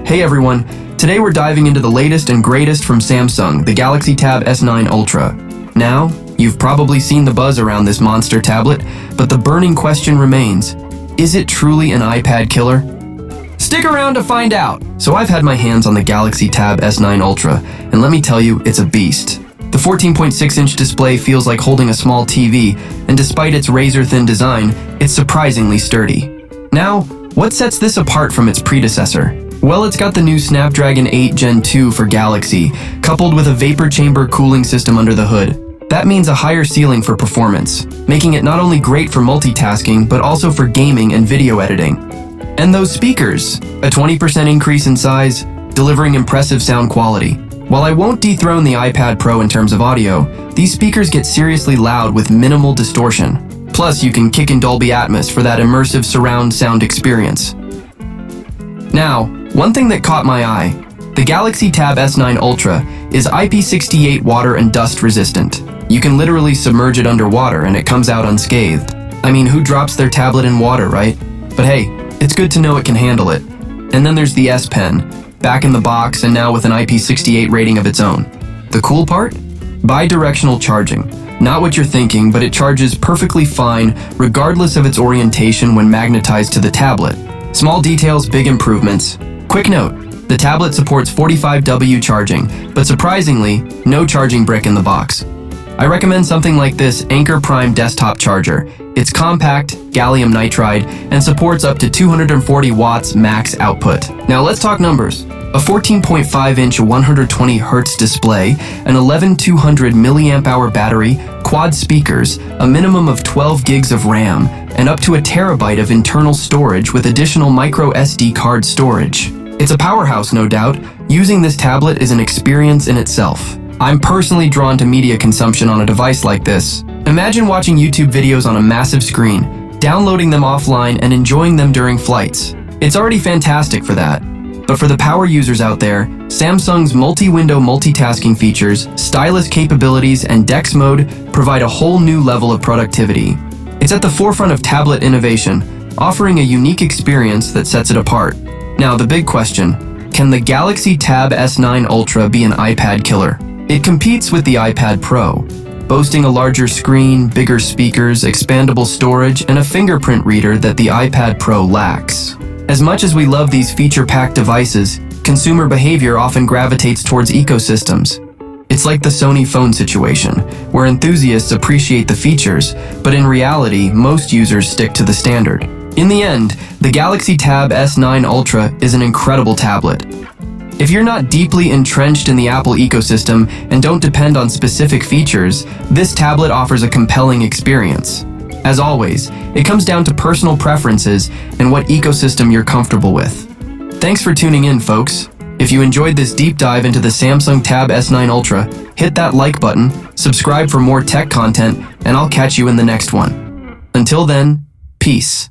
Hey everyone, today we're diving into the latest and greatest from Samsung, the Galaxy Tab S9 Ultra. Now, you've probably seen the buzz around this monster tablet, but the burning question remains, is it truly an iPad killer? Stick around to find out! So I've had my hands on the Galaxy Tab S9 Ultra, and let me tell you, it's a beast. The 14.6-inch display feels like holding a small TV, and despite its razor-thin design, it's surprisingly sturdy. Now, what sets this apart from its predecessor? Well, it's got the new Snapdragon 8 Gen 2 for Galaxy, coupled with a vapor chamber cooling system under the hood. That means a higher ceiling for performance, making it not only great for multitasking, but also for gaming and video editing. And those speakers, a 20% increase in size, delivering impressive sound quality. While I won't dethrone the iPad Pro in terms of audio, these speakers get seriously loud with minimal distortion. Plus, you can kick in Dolby Atmos for that immersive surround sound experience. Now, one thing that caught my eye, the Galaxy Tab S9 Ultra is IP68 water and dust resistant. You can literally submerge it underwater and it comes out unscathed. I mean, who drops their tablet in water, right? But hey, it's good to know it can handle it. And then there's the S Pen, back in the box and now with an IP68 rating of its own. The cool part? Bi-directional charging. Not what you're thinking, but it charges perfectly fine regardless of its orientation when magnetized to the tablet. Small details, big improvements. Quick note, the tablet supports 45W charging, but surprisingly, no charging brick in the box. I recommend something like this Anker Prime desktop charger. It's compact, gallium nitride, and supports up to 240 watts max output. Now let's talk numbers. A 14.5-inch 120Hz display, an 11200 mAh battery, quad speakers, a minimum of 12 gigs of RAM, and up to a terabyte of internal storage with additional micro SD card storage. It's a powerhouse, no doubt. Using this tablet is an experience in itself. I'm personally drawn to media consumption on a device like this. Imagine watching YouTube videos on a massive screen, downloading them offline and enjoying them during flights. It's already fantastic for that. But for the power users out there, Samsung's multi-window multitasking features, stylus capabilities, and DeX mode provide a whole new level of productivity. It's at the forefront of tablet innovation, offering a unique experience that sets it apart. Now, the big question, can the Galaxy Tab S9 Ultra be an iPad killer? It competes with the iPad Pro, boasting a larger screen, bigger speakers, expandable storage, and a fingerprint reader that the iPad Pro lacks. As much as we love these feature-packed devices, consumer behavior often gravitates towards ecosystems. It's like the Sony phone situation, where enthusiasts appreciate the features, but in reality, most users stick to the standard. In the end, the Galaxy Tab S9 Ultra is an incredible tablet. If you're not deeply entrenched in the Apple ecosystem and don't depend on specific features, this tablet offers a compelling experience. As always, it comes down to personal preferences and what ecosystem you're comfortable with. Thanks for tuning in, folks. If you enjoyed this deep dive into the Samsung Tab S9 Ultra, hit that like button, subscribe for more tech content, and I'll catch you in the next one. Until then, peace.